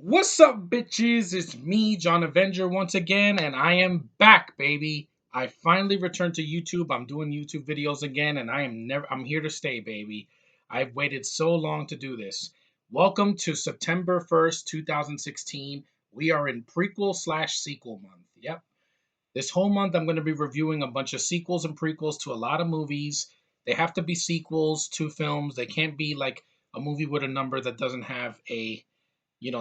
What's up, bitches? It's me, John Avenger, once again, and I am back, baby. I finally returned to YouTube. I'm doing YouTube videos again, and I'm here to stay, baby. I've waited so long to do this. Welcome to September 1st, 2016. We are in prequel slash sequel month. Yep. This whole month, I'm going to be reviewing a bunch of sequels and prequels to a lot of movies. They have to be sequels to films. They can't be like a movie with a number that doesn't have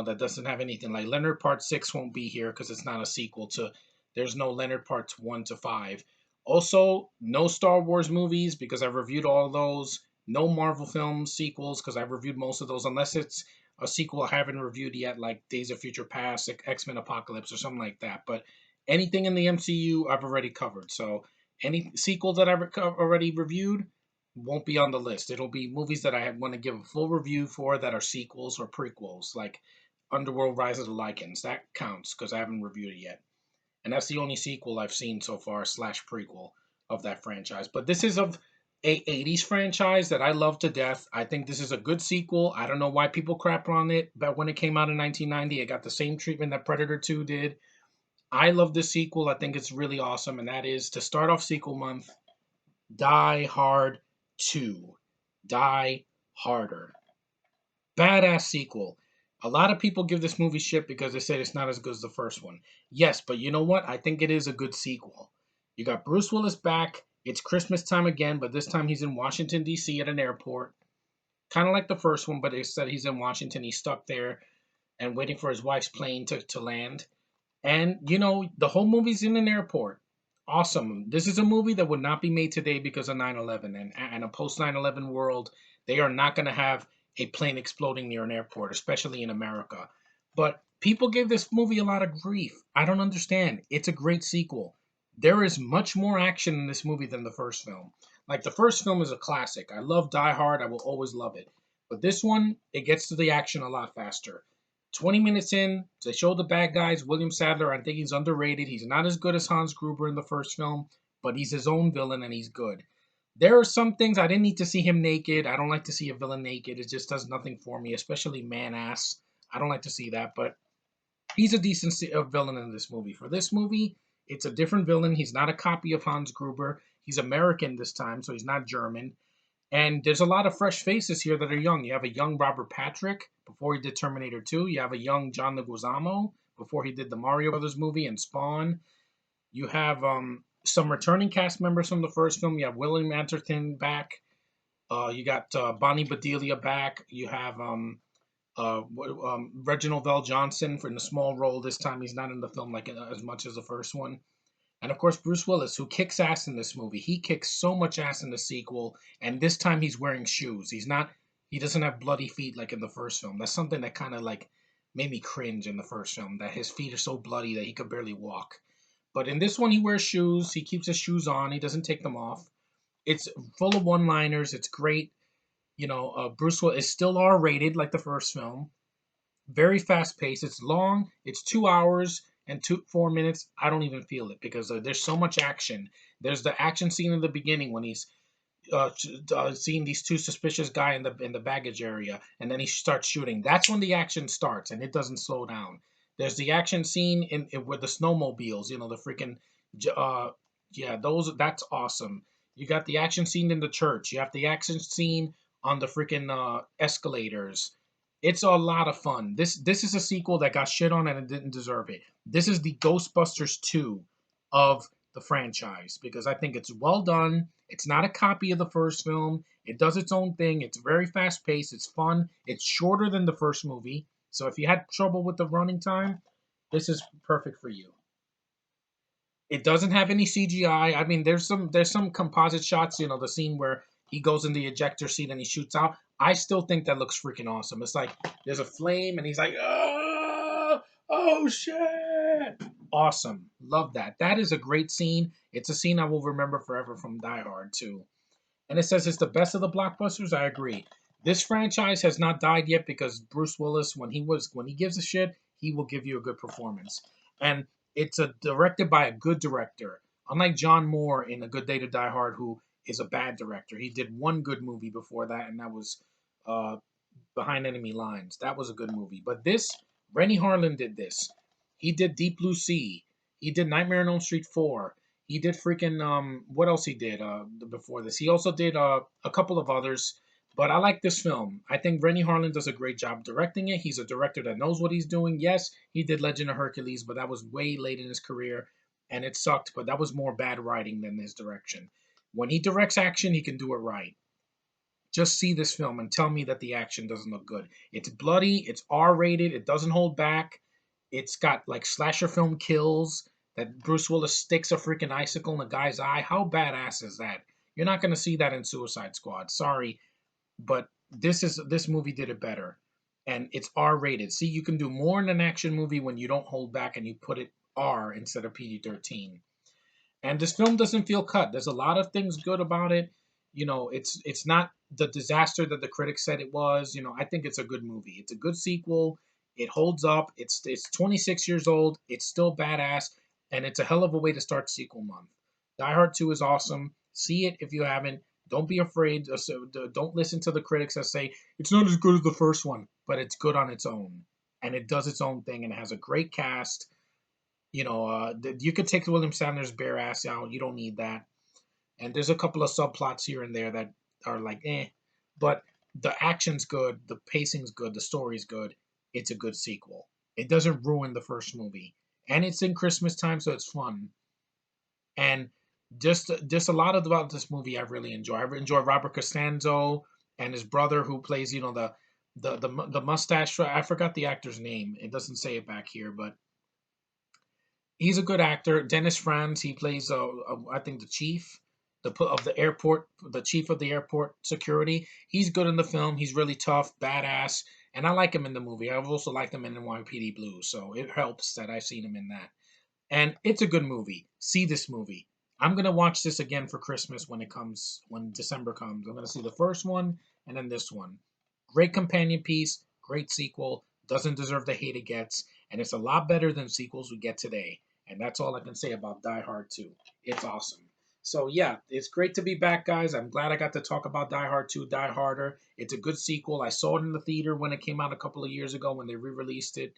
that doesn't have anything. Like Leonard Part 6 won't be here because it's not a sequel to, there's no Leonard Parts 1 to 5. Also, no Star Wars movies because I've reviewed all those. No Marvel film sequels because I've reviewed most of those, unless it's a sequel I haven't reviewed yet, like Days of Future Past, like X-Men Apocalypse, or something like that. But anything in the MCU, I've already covered. So any sequel that I've already reviewed won't be on the list. It'll be movies that I want to give a full review for that are sequels or prequels, like Underworld Rise of the Lycans. That counts because I haven't reviewed it yet. And that's the only sequel I've seen so far, slash prequel of that franchise. But this is of a 80s franchise that I love to death. I think this is a good sequel. I don't know why people crap on it, but when it came out in 1990, it got the same treatment that Predator 2 did. I love this sequel. I think it's really awesome, and that is to start off sequel month, Die Hard 2. Die Harder. Badass sequel. A lot of people give this movie shit because they say it's not as good as the first one. Yes, but you know what? I think it is a good sequel. You got Bruce Willis back. It's Christmas time again, but this time he's in Washington, D.C. at an airport. Kind of like the first one, but instead he's in Washington. He's stuck there and waiting for his wife's plane to land. And, the whole movie's in an airport. Awesome. This is a movie that would not be made today because of 9/11 and a post 9/11 world. They are not going to have a plane exploding near an airport, especially in America. But people gave this movie a lot of grief. I don't understand. It's a great sequel. There is much more action in this movie than the first film. Like, the first film is a classic. I love Die Hard. I will always love it. But this one, it gets to the action a lot faster. 20 minutes in, they show the bad guys. William Sadler, I think he's underrated. He's not as good as Hans Gruber in the first film, but he's his own villain and he's good. There are some things I didn't need to see him naked. I don't like to see a villain naked. It just does nothing for me, especially man ass. I don't like to see that, but he's a decent villain in this movie. For this movie, it's a different villain. He's not a copy of Hans Gruber. He's American this time, so he's not German. And there's a lot of fresh faces here that are young. You have a young Robert Patrick before he did Terminator 2. You have a young John Leguizamo before he did the Mario Brothers movie and Spawn. You have some returning cast members from the first film. You have William Atherton back. You got Bonnie Bedelia back. You have Reginald Vell Johnson for in a small role this time. He's not in the film like as much as the first one. And of course, Bruce Willis, who kicks ass in this movie. He kicks so much ass in the sequel, and this time he's wearing shoes. He doesn't have bloody feet like in the first film. That's something that kind of like made me cringe in the first film, that his feet are so bloody that he could barely walk. But in this one, he wears shoes. He keeps his shoes on. He doesn't take them off. It's full of one-liners. It's great. Bruce Willis is still R-rated like the first film. Very fast paced. It's long. It's 2 hours and 4 minutes. I don't even feel it because there's so much action. There's the action scene in the beginning when he's seeing these two suspicious guy in the baggage area, and then he starts shooting. That's when the action starts, and it doesn't slow down. There's the action scene in with the snowmobiles. The freaking uh, yeah, those that's awesome. You got the action scene in the church. You have the action scene on the freaking escalators. It's a lot of fun. This is a sequel that got shit on and it didn't deserve it. This is the Ghostbusters 2 of the franchise because I think it's well done. It's not a copy of the first film. It does its own thing. It's very fast paced. It's fun. It's shorter than the first movie. So if you had trouble with the running time, this is perfect for you. It doesn't have any CGI. I mean, there's some composite shots. The scene where he goes in the ejector seat and he shoots out. I still think that looks freaking awesome. It's like there's a flame and he's like, oh shit! Awesome, love that. That is a great scene. It's a scene I will remember forever from Die Hard too. And it says it's the best of the blockbusters. I agree. This franchise has not died yet because Bruce Willis, when he gives a shit, he will give you a good performance. And it's directed by a good director. Unlike John Moore in A Good Day to Die Hard, who is a bad director. He did one good movie before that, and that was uh, Behind Enemy Lines. That was a good movie. But this Rennie Harlan did this. He did Deep Blue Sea. He did Nightmare on Elm Street 4. He did freaking what else he did before this? He also did a couple of others. But I like this film. I think Rennie Harlan does a great job directing it. He's a director that knows what he's doing. Yes, he did Legend of Hercules, but that was way late in his career and it sucked, but that was more bad writing than his direction. When he directs action, he can do it right. Just see this film and tell me that the action doesn't look good. It's bloody, it's R rated, it doesn't hold back. It's got like slasher film kills that Bruce Willis sticks a freaking icicle in a guy's eye. How badass is that? You're not going to see that in Suicide Squad. Sorry, but this movie did it better. And it's R rated. See, you can do more in an action movie when you don't hold back and you put it R instead of PG-13. And this film doesn't feel cut. There's a lot of things good about it. It's not the disaster that the critics said it was. I think it's a good movie. It's a good sequel. It holds up. It's 26 years old. It's still badass, and it's a hell of a way to start sequel month. Die Hard 2 is awesome. See it if you haven't. Don't be afraid. Don't listen to the critics that say it's not as good as the first one, but it's good on its own, and it does its own thing, and it has a great cast. You could take William Sandler's bare ass out. You don't need that. And there's a couple of subplots here and there that are like, but the action's good, the pacing's good, the story's good. It's a good sequel. It doesn't ruin the first movie, and it's in Christmas time, so it's fun. And just a lot about this movie I really enjoy. I enjoy Robert Costanzo and his brother who plays, the mustache. I forgot the actor's name. It doesn't say it back here, but he's a good actor. Dennis Franz, he plays, I think, the chief of the airport, the chief of the airport security. He's good in the film. He's really tough, badass, and I like him in the movie. I've also liked him in NYPD Blue, so it helps that I've seen him in that. And it's a good movie. See this movie. I'm gonna watch this again for Christmas when December comes. I'm gonna see the first one and then this one. Great companion piece, great sequel, doesn't deserve the hate it gets, and it's a lot better than sequels we get today. And that's all I can say about Die Hard 2. It's awesome. So yeah, it's great to be back, guys. I'm glad I got to talk about Die Hard 2, Die Harder. It's a good sequel. I saw it in the theater when it came out a couple of years ago when they re-released it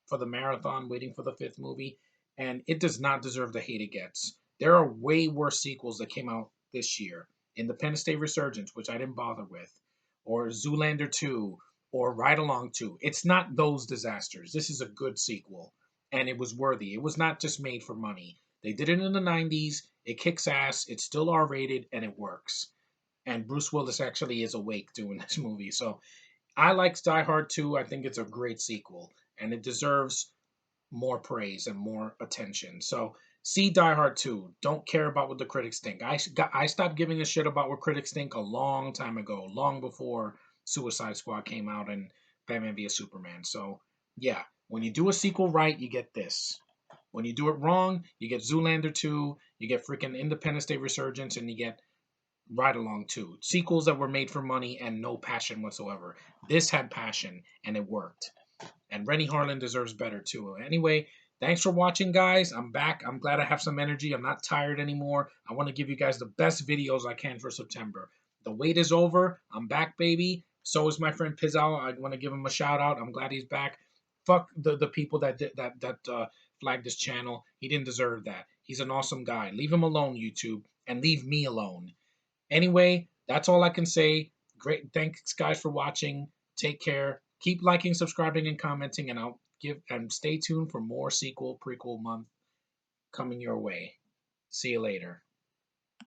for the marathon, waiting for the fifth movie, and it does not deserve the hate it gets. There are way worse sequels that came out this year. Independence Day Resurgence, which I didn't bother with, or Zoolander 2, or Ride Along 2. It's not those disasters. This is a good sequel, and it was worthy. It was not just made for money. They did it in the 90s. It kicks ass. It's still R rated, and it works. And Bruce Willis actually is awake doing this movie. So I like Die Hard 2. I think it's a great sequel, and it deserves more praise and more attention. So see Die Hard 2. Don't care about what the critics think. I stopped giving a shit about what critics think a long time ago, long before Suicide Squad came out and Batman v Superman. So yeah, when you do a sequel right, you get this. When you do it wrong, you get Zoolander 2, you get freaking Independence Day Resurgence, and you get Ride Along 2. Sequels that were made for money and no passion whatsoever. This had passion and it worked. And Rennie Harlan deserves better too. Anyway, thanks for watching, guys. I'm back. I'm glad I have some energy. I'm not tired anymore. I want to give you guys the best videos I can for September. The wait is over. I'm back, baby. So is my friend Pizzal. I want to give him a shout out. I'm glad he's back. Fuck the people that did that flagged this channel. He didn't deserve that. He's an awesome guy. Leave him alone, YouTube, and leave me alone. Anyway, that's all I can say. Great. Thanks, guys, for watching. Take care. Keep liking, subscribing, and commenting, and stay tuned for more sequel prequel month coming your way. See you later.